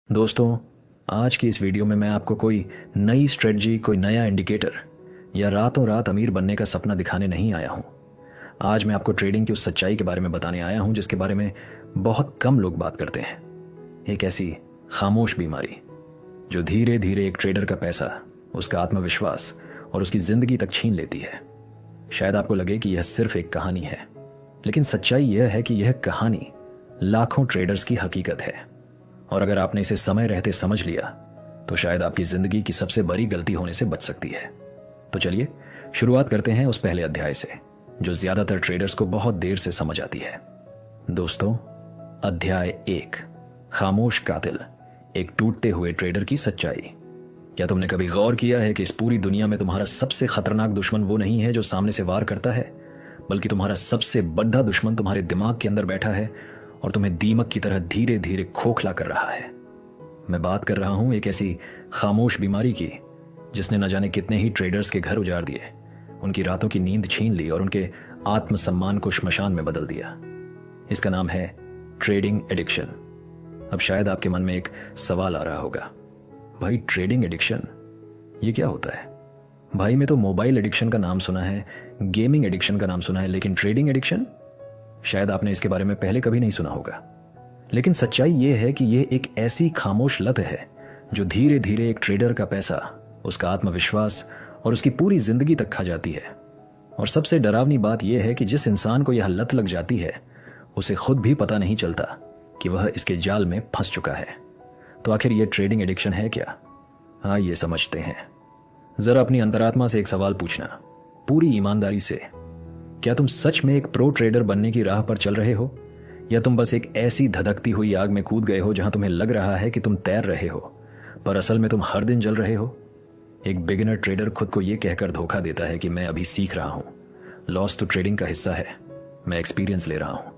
दोस्तों, आज की इस वीडियो में मैं आपको कोई नई स्ट्रेटजी, कोई नया इंडिकेटर या रातों रात अमीर बनने का सपना दिखाने नहीं आया हूँ। आज मैं आपको ट्रेडिंग की उस सच्चाई के बारे में बताने आया हूँ जिसके बारे में बहुत कम लोग बात करते हैं। एक ऐसी खामोश बीमारी जो धीरे धीरे एक ट्रेडर का पैसा, उसका आत्मविश्वास और उसकी ज़िंदगी तक छीन लेती है। शायद आपको लगे कि यह सिर्फ एक कहानी है, लेकिन सच्चाई यह है कि यह कहानी लाखों ट्रेडर्स की हकीकत है। और अगर आपने इसे समय रहते समझ लिया तो शायद आपकी जिंदगी की सबसे बड़ी गलती होने से बच सकती है। तो चलिए शुरुआत करते हैं उस पहले अध्याय से जो ज्यादातर ट्रेडर्स को बहुत देर से समझ आती है। दोस्तों, अध्याय 1, खामोश कातिल, एक टूटते हुए ट्रेडर की सच्चाई। क्या तुमने कभी गौर किया है कि इस पूरी दुनिया में तुम्हारा सबसे खतरनाक दुश्मन वो नहीं है जो सामने से वार करता है, बल्कि तुम्हारा सबसे बड़ा दुश्मन तुम्हारे दिमाग के अंदर बैठा है और तुम्हें दीमक की तरह धीरे धीरे खोखला कर रहा है। मैं बात कर रहा हूं एक ऐसी खामोश बीमारी की जिसने न जाने कितने ही ट्रेडर्स के घर उजाड़ दिए, उनकी रातों की नींद छीन ली और उनके आत्मसम्मान को श्मशान में बदल दिया। इसका नाम है ट्रेडिंग एडिक्शन। अब शायद आपके मन में एक सवाल आ रहा होगा, भाई ट्रेडिंग एडिक्शन ये क्या होता है? भाई मैं तो मोबाइल एडिक्शन का नाम सुना है, गेमिंग एडिक्शन का नाम सुना है, लेकिन ट्रेडिंग एडिक्शन? शायद आपने इसके बारे में पहले कभी नहीं सुना होगा। लेकिन सच्चाई यह है कि यह एक ऐसी खामोश लत है जो धीरे धीरे एक ट्रेडर का पैसा, उसका आत्मविश्वास और उसकी पूरी जिंदगी तक खा जाती है। और सबसे डरावनी बात यह है कि जिस इंसान को यह लत लग जाती है उसे खुद भी पता नहीं चलता कि वह इसके जाल में फंस चुका है। तो आखिर यह ट्रेडिंग एडिक्शन है क्या? हाँ, ये समझते हैं। जरा अपनी अंतरात्मा से एक सवाल पूछना, पूरी ईमानदारी से। क्या तुम सच में एक प्रो ट्रेडर बनने की राह पर चल रहे हो, या तुम बस एक ऐसी धधकती हुई आग में कूद गए हो जहां तुम्हें लग रहा है कि तुम तैर रहे हो, पर असल में तुम हर दिन जल रहे हो? एक बिगिनर ट्रेडर खुद को यह कहकर धोखा देता है कि मैं अभी सीख रहा हूं, लॉस तो ट्रेडिंग का हिस्सा है, मैं एक्सपीरियंस ले रहा हूं।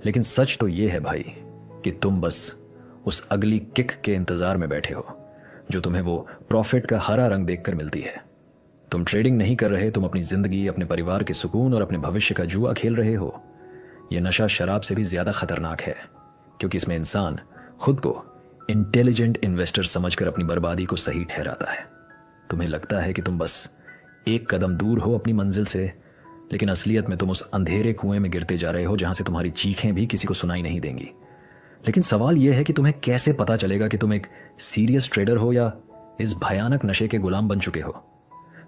लेकिन सच तो यह है भाई कि तुम बस उस अगली किक के इंतजार में बैठे हो जो तुम्हें वो प्रॉफिट का हरा रंग देखकर मिलती है। तुम ट्रेडिंग नहीं कर रहे, तुम अपनी जिंदगी, अपने परिवार के सुकून और अपने भविष्य का जुआ खेल रहे हो। यह नशा शराब से भी ज्यादा खतरनाक है, क्योंकि इसमें इंसान खुद को इंटेलिजेंट इन्वेस्टर समझकर अपनी बर्बादी को सही ठहराता है। तुम्हें लगता है कि तुम बस एक कदम दूर हो अपनी मंजिल से, लेकिन असलियत में तुम उस अंधेरे कुएं में गिरते जा रहे हो जहां से तुम्हारी चीखें भी किसी को सुनाई नहीं देंगी। लेकिन सवाल यह है कि तुम्हें कैसे पता चलेगा कि तुम एक सीरियस ट्रेडर हो या इस भयानक नशे के गुलाम बन चुके हो?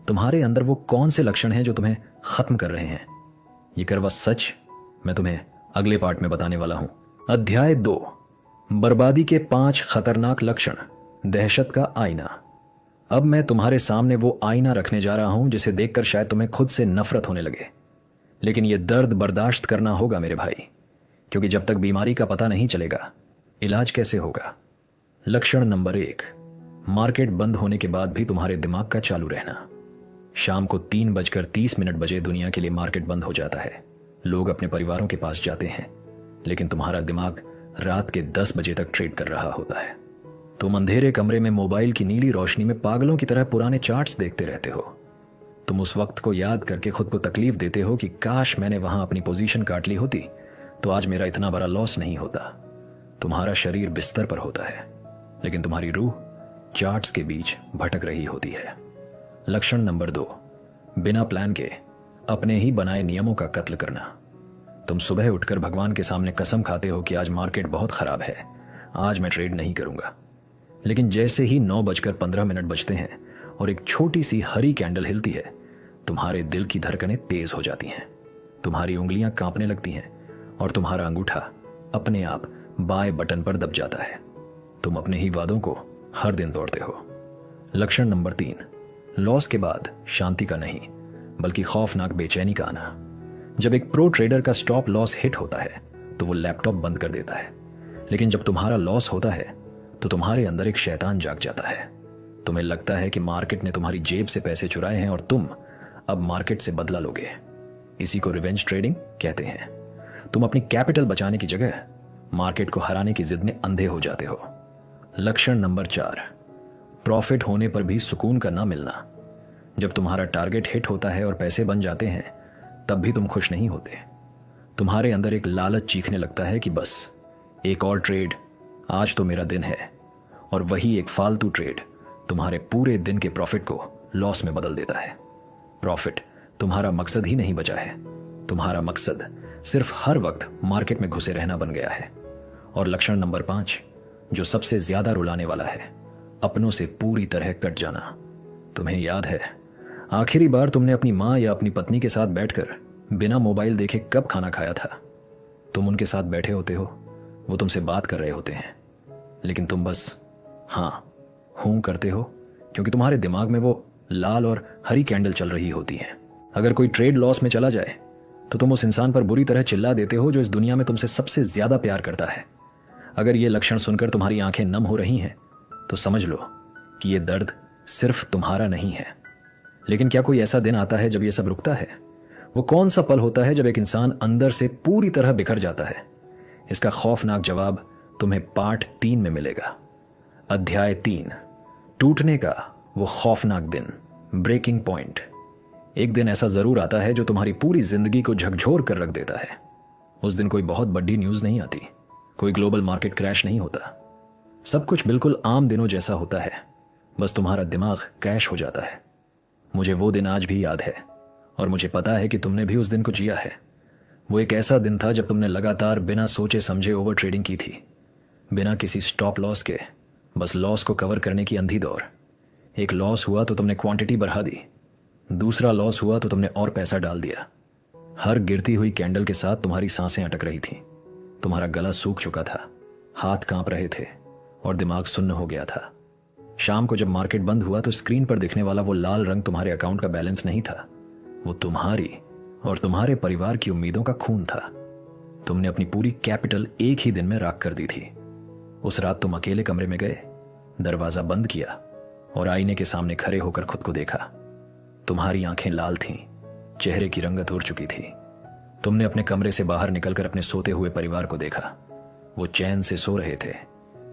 तुम्हारे अंदर वो कौन से लक्षण हैं जो तुम्हें खत्म कर रहे हैं? ये करवा सच मैं तुम्हें अगले पार्ट में बताने वाला हूं। अध्याय 2, बर्बादी के 5 खतरनाक लक्षण, दहशत का आईना। अब मैं तुम्हारे सामने वो आईना रखने जा रहा हूं जिसे देखकर शायद तुम्हें खुद से नफरत होने लगे, लेकिन यह दर्द बर्दाश्त करना होगा मेरे भाई, क्योंकि जब तक बीमारी का पता नहीं चलेगा इलाज कैसे होगा। लक्षण नंबर 1, मार्केट बंद होने के बाद भी तुम्हारे दिमाग का चालू रहना। शाम को 3:30 बजे दुनिया के लिए मार्केट बंद हो जाता है, लोग अपने परिवारों के पास जाते हैं, लेकिन तुम्हारा दिमाग रात के 10 बजे तक ट्रेड कर रहा होता है। तुम अंधेरे कमरे में मोबाइल की नीली रोशनी में पागलों की तरह पुराने चार्ट्स देखते रहते हो। तुम उस वक्त को याद करके खुद को तकलीफ देते हो कि काश मैंने वहां अपनी पोजीशन काट ली होती तो आज मेरा इतना बड़ा लॉस नहीं होता। तुम्हारा शरीर बिस्तर पर होता है, लेकिन तुम्हारी रूह चार्ट्स के बीच भटक रही होती है। लक्षण नंबर 2, बिना प्लान के अपने ही बनाए नियमों का कत्ल करना। तुम सुबह उठकर भगवान के सामने कसम खाते हो कि आज मार्केट बहुत खराब है, आज मैं ट्रेड नहीं करूंगा। लेकिन जैसे ही 9:15 बजते हैं और एक छोटी सी हरी कैंडल हिलती है, तुम्हारे दिल की धड़कनें तेज हो जाती हैं, तुम्हारी उंगलियां कांपने लगती हैं और तुम्हारा अंगूठा अपने आप बाएं बटन पर दब जाता है। तुम अपने ही वादों को हर दिन तोड़ते हो। लक्षण नंबर 3, लॉस के बाद शांति का नहीं बल्कि खौफनाक बेचैनी का आना। जब एक प्रो ट्रेडर का स्टॉप लॉस हिट होता है तो वो लैपटॉप बंद कर देता है, लेकिन जब तुम्हारा लॉस होता है तो तुम्हारे अंदर एक शैतान जाग जाता है। तुम्हें लगता है कि मार्केट ने तुम्हारी जेब से पैसे चुराए हैं और तुम अब मार्केट से बदला लोगे। इसी को रिवेंज ट्रेडिंग कहते हैं। तुम अपनी कैपिटल बचाने की जगह मार्केट को हराने की जिद में अंधे हो जाते हो। लक्षण नंबर 4, प्रॉफिट होने पर भी सुकून का ना मिलना। जब तुम्हारा टारगेट हिट होता है और पैसे बन जाते हैं तब भी तुम खुश नहीं होते। तुम्हारे अंदर एक लालच चीखने लगता है कि बस एक और ट्रेड, आज तो मेरा दिन है। और वही एक फालतू ट्रेड तुम्हारे पूरे दिन के प्रॉफिट को लॉस में बदल देता है। प्रॉफिट तुम्हारा मकसद ही नहीं बचा है, तुम्हारा मकसद सिर्फ हर वक्त मार्केट में घुसे रहना बन गया है। और लक्षण नंबर 5, जो सबसे ज्यादा रुलाने वाला है, अपनों से पूरी तरह कट जाना। तुम्हें याद है आखिरी बार तुमने अपनी माँ या अपनी पत्नी के साथ बैठकर बिना मोबाइल देखे कब खाना खाया था? तुम उनके साथ बैठे होते हो, वो तुमसे बात कर रहे होते हैं, लेकिन तुम बस हाँ हूं करते हो, क्योंकि तुम्हारे दिमाग में वो लाल और हरी कैंडल चल रही होती है। अगर कोई ट्रेड लॉस में चला जाए तो तुम उस इंसान पर बुरी तरह चिल्ला देते हो जो इस दुनिया में तुमसे सबसे ज्यादा प्यार करता है। अगर ये लक्षण सुनकर तुम्हारी आंखें नम हो रही हैं तो समझ लो कि ये दर्द सिर्फ तुम्हारा नहीं है। लेकिन क्या कोई ऐसा दिन आता है जब ये सब रुकता है? वो कौन सा पल होता है जब एक इंसान अंदर से पूरी तरह बिखर जाता है? इसका खौफनाक जवाब तुम्हें पार्ट 3 में मिलेगा। अध्याय 3, टूटने का वो खौफनाक दिन, ब्रेकिंग पॉइंट। एक दिन ऐसा जरूर आता है जो तुम्हारी पूरी जिंदगी को झकझोर कर रख देता है। उस दिन कोई बहुत बड़ी न्यूज नहीं आती, कोई ग्लोबल मार्केट क्रैश नहीं होता, सब कुछ बिल्कुल आम दिनों जैसा होता है। बस तुम्हारा दिमाग क्रैश हो जाता है। मुझे वो दिन आज भी याद है और मुझे पता है कि तुमने भी उस दिन को जिया है। वो एक ऐसा दिन था जब तुमने लगातार बिना सोचे समझे ओवर ट्रेडिंग की थी, बिना किसी स्टॉप लॉस के, बस लॉस को कवर करने की अंधी दौड़। एक लॉस हुआ तो तुमने क्वांटिटी बढ़ा दी, दूसरा लॉस हुआ तो तुमने और पैसा डाल दिया। हर गिरती हुई कैंडल के साथ तुम्हारी सांसें अटक रही थी, तुम्हारा गला सूख चुका था, हाथ कांप रहे थे और दिमाग सुन्न हो गया था। शाम को जब मार्केट बंद हुआ तो स्क्रीन पर दिखने वाला वो लाल रंग तुम्हारे अकाउंट का बैलेंस नहीं था, वो तुम्हारी और तुम्हारे परिवार की उम्मीदों का खून था। तुमने अपनी पूरी कैपिटल एक ही दिन में राख कर दी थी। उस रात तुम अकेले कमरे में गए, दरवाजा बंद किया और आईने के सामने खड़े होकर खुद को देखा। तुम्हारी आंखें लाल थीं, चेहरे की रंगत उड़ चुकी थी। तुमने अपने कमरे से बाहर निकलकर अपने सोते हुए परिवार को देखा। वो चैन से सो रहे थे,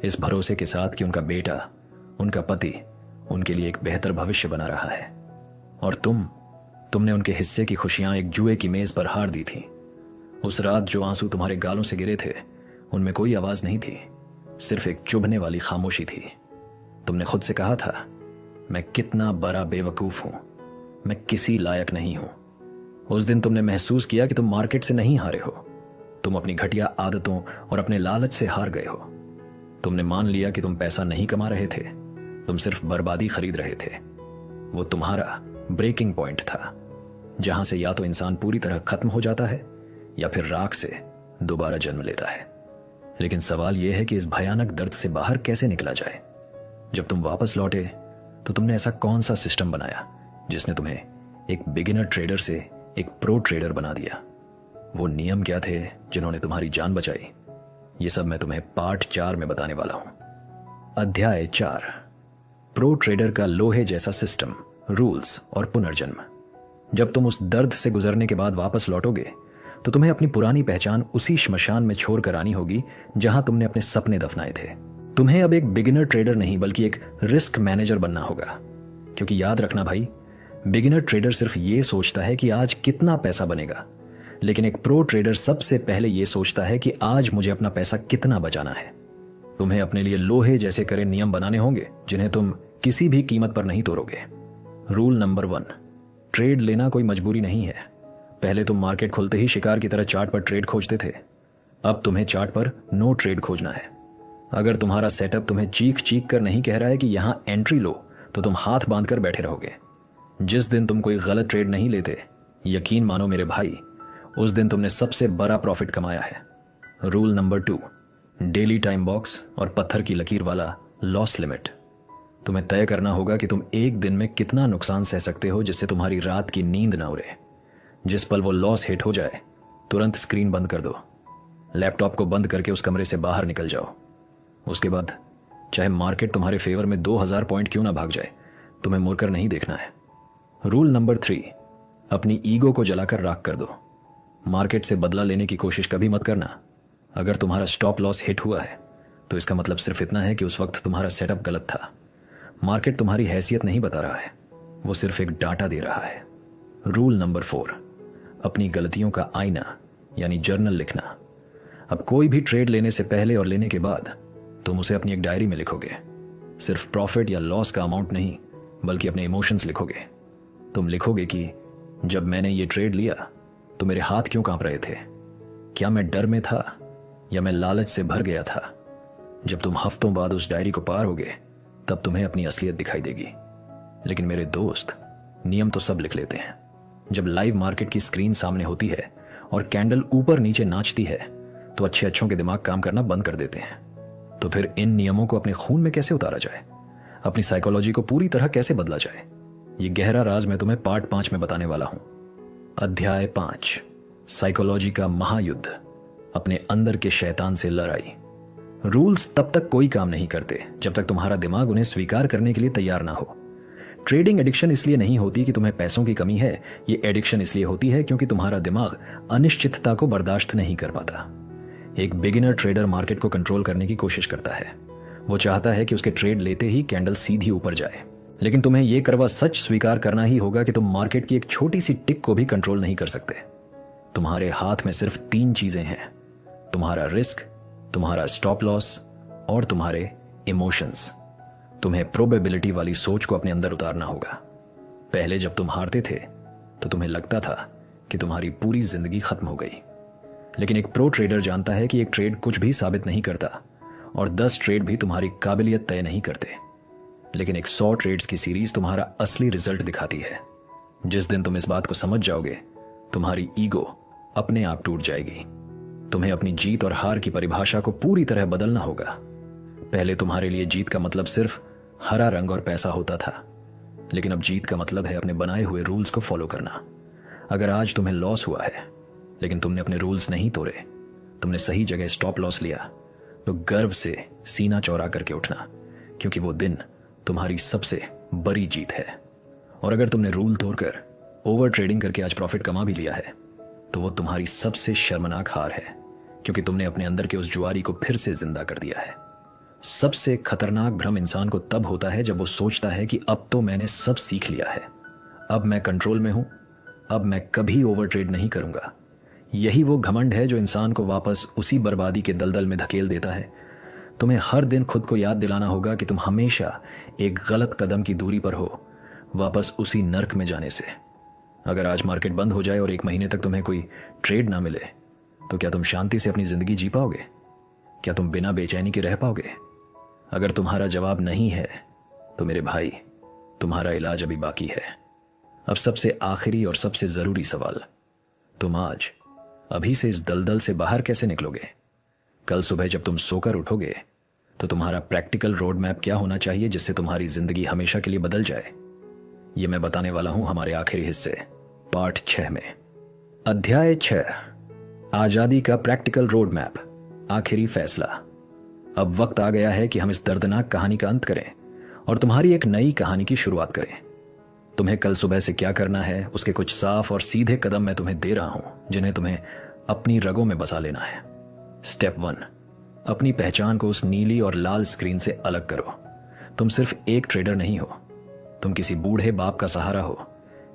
इस भरोसे के साथ कि उनका बेटा, उनका पति उनके लिए एक बेहतर भविष्य बना रहा है। और तुमने उनके हिस्से की खुशियां एक जुए की मेज पर हार दी थी। उस रात जो आंसू तुम्हारे गालों से गिरे थे, उनमें कोई आवाज नहीं थी, सिर्फ एक चुभने वाली खामोशी थी। तुमने खुद से कहा था, मैं कितना बड़ा बेवकूफ हूं, मैं किसी लायक नहीं हूं। उस दिन तुमने महसूस किया कि तुम मार्केट से नहीं हारे हो, तुम अपनी घटिया आदतों और अपने लालच से हार गए हो। तुमने मान लिया कि तुम पैसा नहीं कमा रहे थे, तुम सिर्फ बर्बादी खरीद रहे थे। वो तुम्हारा ब्रेकिंग पॉइंट था, जहां से या तो इंसान पूरी तरह खत्म हो जाता है या फिर राख से दोबारा जन्म लेता है। लेकिन सवाल यह है कि इस भयानक दर्द से बाहर कैसे निकला जाए। जब तुम वापस लौटे तो तुमने ऐसा कौन सा सिस्टम बनाया जिसने तुम्हें एक बिगिनर ट्रेडर से एक प्रो ट्रेडर बना दिया? वो नियम क्या थे जिन्होंने तुम्हारी जान बचाई? ये सब मैं तुम्हें पार्ट 4 में बताने वाला हूं। अध्याय 4, प्रो ट्रेडर का लोहे जैसा सिस्टम, रूल्स और पुनर्जन्म। जब तुम उस दर्द से गुजरने के बाद वापस लौटोगे तो तुम्हें अपनी पुरानी पहचान उसी श्मशान में छोड़ कर आनी होगी जहां तुमने अपने सपने दफनाए थे। तुम्हें अब एक बिगिनर ट्रेडर नहीं बल्कि एक रिस्क मैनेजर बनना होगा। क्योंकि याद रखना भाई, बिगिनर ट्रेडर सिर्फ ये सोचता है कि आज कितना पैसा बनेगा, लेकिन एक प्रो ट्रेडर सबसे पहले ये सोचता है कि आज मुझे अपना पैसा कितना बचाना है। तुम्हें अपने लिए लोहे जैसे करे नियम बनाने होंगे जिन्हें तुम किसी भी कीमत पर नहीं तोड़ोगे। रूल नंबर 1, ट्रेड लेना कोई मजबूरी नहीं है। पहले तुम मार्केट खुलते ही शिकार की तरह चार्ट पर ट्रेड खोजते थे, अब तुम्हें चार्ट पर नो ट्रेड खोजना है। अगर तुम्हारा सेटअप तुम्हें चीख चीख कर नहीं कह रहा है कि यहां एंट्री लो, तो तुम हाथ बांधकर बैठे रहोगे। जिस दिन तुम कोई गलत ट्रेड नहीं लेते, यकीन मानो मेरे भाई, उस दिन तुमने सबसे बड़ा प्रॉफिट कमाया है। Rule number 2, daily time box और पत्थर की लकीर वाला लॉस लिमिट। तुम्हें तय करना होगा कि तुम एक दिन में कितना नुकसान सह सकते हो जिससे तुम्हारी रात की नींद ना उड़े। जिस पल वो लॉस हिट हो जाए, तुरंत स्क्रीन बंद कर दो, लैपटॉप को बंद करके उस कमरे से बाहर निकल जाओ। उसके बाद चाहे मार्केट तुम्हारे फेवर में 2000 पॉइंट क्यों ना भाग जाए, तुम्हें मुड़कर नहीं देखना है। रूल नंबर 3, अपनी ईगो को जलाकर राख कर दो। मार्केट से बदला लेने की कोशिश कभी मत करना। अगर तुम्हारा स्टॉप लॉस हिट हुआ है तो इसका मतलब सिर्फ इतना है कि उस वक्त तुम्हारा सेटअप गलत था। मार्केट तुम्हारी हैसियत नहीं बता रहा है, वो सिर्फ एक डाटा दे रहा है। रूल नंबर 4, अपनी गलतियों का आईना यानी जर्नल लिखना। अब कोई भी ट्रेड लेने से पहले और लेने के बाद तुम उसे अपनी एक डायरी में लिखोगे। सिर्फ प्रॉफिट या लॉस का अमाउंट नहीं, बल्कि अपने इमोशंस लिखोगे। तुम लिखोगे कि जब मैंने ये ट्रेड लिया तो मेरे हाथ क्यों कांप रहे थे? क्या मैं डर में था या मैं लालच से भर गया था? जब तुम हफ्तों बाद उस डायरी को पार होगे तब तुम्हें अपनी असलियत दिखाई देगी। लेकिन मेरे दोस्त, नियम तो सब लिख लेते हैं। जब लाइव मार्केट की स्क्रीन सामने होती है और कैंडल ऊपर नीचे नाचती है तो अच्छे अच्छों के दिमाग काम करना बंद कर देते हैं। तो फिर इन नियमों को अपने खून में कैसे उतारा जाए? अपनी साइकोलॉजी को पूरी तरह कैसे बदला जाए? ये गहरा राज मैं तुम्हें पार्ट 5 में बताने वाला हूं। अध्याय 5, साइकोलॉजी का महायुद्ध, अपने अंदर के शैतान से लड़ाई। रूल्स तब तक कोई काम नहीं करते जब तक तुम्हारा दिमाग उन्हें स्वीकार करने के लिए तैयार ना हो। ट्रेडिंग एडिक्शन इसलिए नहीं होती कि तुम्हें पैसों की कमी है, ये एडिक्शन इसलिए होती है क्योंकि तुम्हारा दिमाग अनिश्चितता को बर्दाश्त नहीं कर पाता। एक बिगिनर ट्रेडर मार्केट को कंट्रोल करने की कोशिश करता है। वो चाहता है कि उसके ट्रेड लेते ही कैंडल सीधी ऊपर जाए। लेकिन तुम्हें यह करवा सच स्वीकार करना ही होगा कि तुम मार्केट की एक छोटी सी टिक को भी कंट्रोल नहीं कर सकते। तुम्हारे हाथ में सिर्फ 3 चीजें हैं: तुम्हारा रिस्क, तुम्हारा स्टॉप लॉस और तुम्हारे इमोशंस। तुम्हें प्रोबेबिलिटी वाली सोच को अपने अंदर उतारना होगा। पहले जब तुम हारते थे तो तुम्हें लगता था कि तुम्हारी पूरी जिंदगी खत्म हो गई। लेकिन एक प्रो ट्रेडर जानता है कि एक ट्रेड कुछ भी साबित नहीं करता और 10 ट्रेड भी तुम्हारी काबिलियत तय नहीं करते। लेकिन एक 100 ट्रेड्स की सीरीज तुम्हारा असली रिजल्ट दिखाती है। जिस दिन तुम इस बात को समझ जाओगे, तुम्हारी ईगो अपने आप टूट जाएगी। तुम्हें अपनी जीत और हार की परिभाषा को पूरी तरह बदलना होगा। पहले तुम्हारे लिए जीत का मतलब सिर्फ हरा रंग और पैसा होता था, लेकिन अब जीत का मतलब है अपने बनाए हुए रूल्स को फॉलो करना। अगर आज तुम्हें लॉस हुआ है लेकिन तुमने अपने रूल्स नहीं तोड़े, तुमने सही जगह स्टॉप लॉस लिया, तो गर्व से सीना चौड़ा करके उठना, क्योंकि वो दिन तुम्हारी सबसे बड़ी जीत है। और अगर तुमने रूल तोड़कर ओवर ट्रेडिंग करके आज प्रॉफिट कमा भी लिया है, तो वो तुम्हारी सबसे शर्मनाक हार है, क्योंकि तुमने अपने अंदर के उस जुआरी को फिर से जिंदा कर दिया है। सबसे खतरनाक भ्रम इंसान को तब होता है जब वो सोचता है कि अब तो मैंने सब सीख लिया है, अब मैं कंट्रोल में हूं, अब मैं कभी ओवर ट्रेड नहीं करूंगा। यही वो घमंड है जो इंसान को वापस उसी बर्बादी के दलदल में धकेल देता है। तुम्हें हर दिन खुद को याद दिलाना होगा कि तुम हमेशा एक गलत कदम की दूरी पर हो वापस उसी नर्क में जाने से। अगर आज मार्केट बंद हो जाए और 1 महीने तक तुम्हें कोई ट्रेड ना मिले, तो क्या तुम शांति से अपनी जिंदगी जी पाओगे? क्या तुम बिना बेचैनी के रह पाओगे? अगर तुम्हारा जवाब नहीं है, तो मेरे भाई, तुम्हारा इलाज अभी बाकी है। अब सबसे आखिरी और सबसे जरूरी सवाल, तुम आज अभी से इस दलदल से बाहर कैसे निकलोगे? कल सुबह जब तुम सोकर उठोगे तो तुम्हारा प्रैक्टिकल रोड मैप क्या होना चाहिए जिससे तुम्हारी जिंदगी हमेशा के लिए बदल जाए? ये मैं बताने वाला हूं हमारे आखिरी हिस्से पार्ट 6 में। अध्याय 6, आजादी का प्रैक्टिकल रोड मैप, आखिरी फैसला। अब वक्त आ गया है कि हम इस दर्दनाक कहानी का अंत करें और तुम्हारी एक नई कहानी की शुरुआत करें। तुम्हें कल सुबह से क्या करना है, उसके कुछ साफ और सीधे कदम मैं तुम्हें दे रहा हूं, जिन्हें तुम्हें अपनी रगों में बसा लेना है। स्टेप 1, अपनी पहचान को उस नीली और लाल स्क्रीन से अलग करो। तुम सिर्फ एक ट्रेडर नहीं हो, तुम किसी बूढ़े बाप का सहारा हो,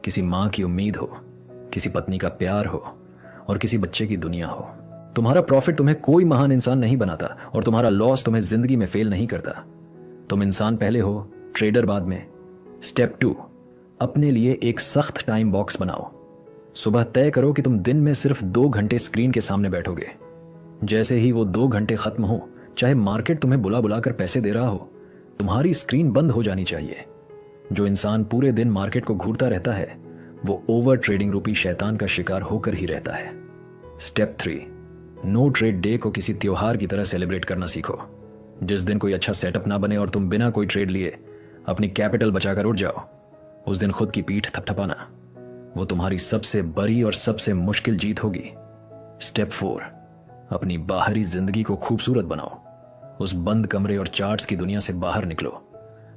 किसी मां की उम्मीद हो, किसी पत्नी का प्यार हो और किसी बच्चे की दुनिया हो। तुम्हारा प्रॉफिट तुम्हें कोई महान इंसान नहीं बनाता और तुम्हारा लॉस तुम्हें जिंदगी में फेल नहीं करता। तुम इंसान पहले हो, ट्रेडर बाद में। स्टेप 2, अपने लिए एक सख्त टाइम बॉक्स बनाओ। सुबह तय करो कि तुम दिन में सिर्फ 2 घंटे स्क्रीन के सामने बैठोगे। जैसे ही वो 2 घंटे खत्म हो, चाहे मार्केट तुम्हें बुला बुला कर पैसे दे रहा हो, तुम्हारी स्क्रीन बंद हो जानी चाहिए। जो इंसान पूरे दिन मार्केट को घूरता रहता है, वो ओवर ट्रेडिंग रूपी शैतान का शिकार होकर ही रहता है। स्टेप 3, नो ट्रेड डे को किसी त्योहार की तरह सेलिब्रेट करना सीखो। जिस दिन कोई अच्छा सेटअप ना बने और तुम बिना कोई ट्रेड लिए अपनी कैपिटल बचाकर उठ जाओ, उस दिन खुद की पीठ थपथपाना। वो तुम्हारी सबसे बड़ी और सबसे मुश्किल जीत होगी। स्टेप 4, अपनी बाहरी जिंदगी को खूबसूरत बनाओ। उस बंद कमरे और चार्ट्स की दुनिया से बाहर निकलो।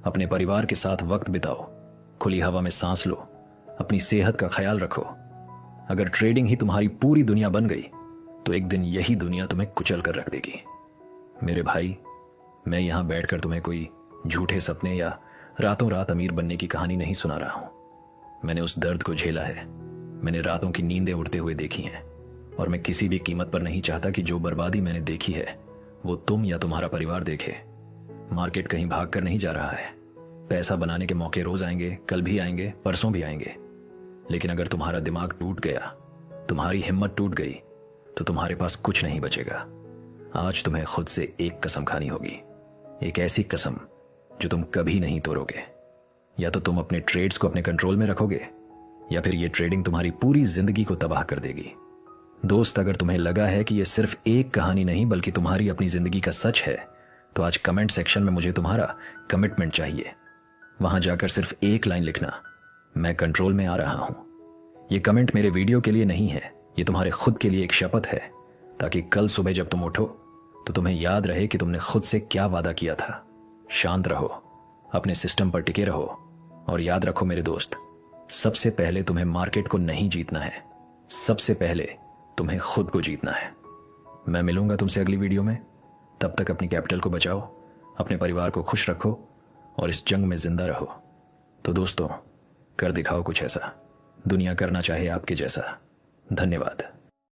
अपने परिवार के साथ वक्त बिताओ, खुली हवा में सांस लो, अपनी सेहत का ख्याल रखो। अगर ट्रेडिंग ही तुम्हारी पूरी दुनिया बन गई, तो एक दिन यही दुनिया तुम्हें कुचल कर रख देगी। मेरे भाई, मैं यहां बैठकर तुम्हें कोई झूठे सपने या रातों रात अमीर बनने की कहानी नहीं सुना रहा हूं। मैंने उस दर्द को झेला है, मैंने रातों की नींदें उड़ते हुए देखी हैं, और मैं किसी भी कीमत पर नहीं चाहता कि जो बर्बादी मैंने देखी है वो तुम या तुम्हारा परिवार देखे। मार्केट कहीं भाग कर नहीं जा रहा है। पैसा बनाने के मौके रोज आएंगे, कल भी आएंगे, परसों भी आएंगे। लेकिन अगर तुम्हारा दिमाग टूट गया, तुम्हारी हिम्मत टूट गई, तो तुम्हारे पास कुछ नहीं बचेगा। आज तुम्हें खुद से एक कसम खानी होगी, एक ऐसी कसम जो तुम कभी नहीं तोड़ोगे। या तो तुम अपने ट्रेड्स को अपने कंट्रोल में रखोगे, या फिर ये ट्रेडिंग तुम्हारी पूरी जिंदगी को तबाह कर देगी। दोस्त, अगर तुम्हें लगा है कि ये सिर्फ एक कहानी नहीं बल्कि तुम्हारी अपनी जिंदगी का सच है, तो आज कमेंट सेक्शन में मुझे तुम्हारा कमिटमेंट चाहिए। वहां जाकर सिर्फ एक लाइन लिखना, मैं कंट्रोल में आ रहा हूं। ये कमेंट मेरे वीडियो के लिए नहीं है, ये तुम्हारे खुद के लिए एक शपथ है, ताकि कल सुबह जब तुम उठो तो तुम्हें याद रहे कि तुमने खुद से क्या वादा किया था। शांत रहो, अपने सिस्टम पर टिके रहो, और याद रखो मेरे दोस्त, सबसे पहले तुम्हें मार्केट को नहीं जीतना है, सबसे पहले तुम्हें खुद को जीतना है। मैं मिलूंगा तुमसे अगली वीडियो में। तब तक अपनी कैपिटल को बचाओ, अपने परिवार को खुश रखो और इस जंग में जिंदा रहो। तो दोस्तों, कर दिखाओ कुछ ऐसा, दुनिया करना चाहे आपके जैसा। धन्यवाद।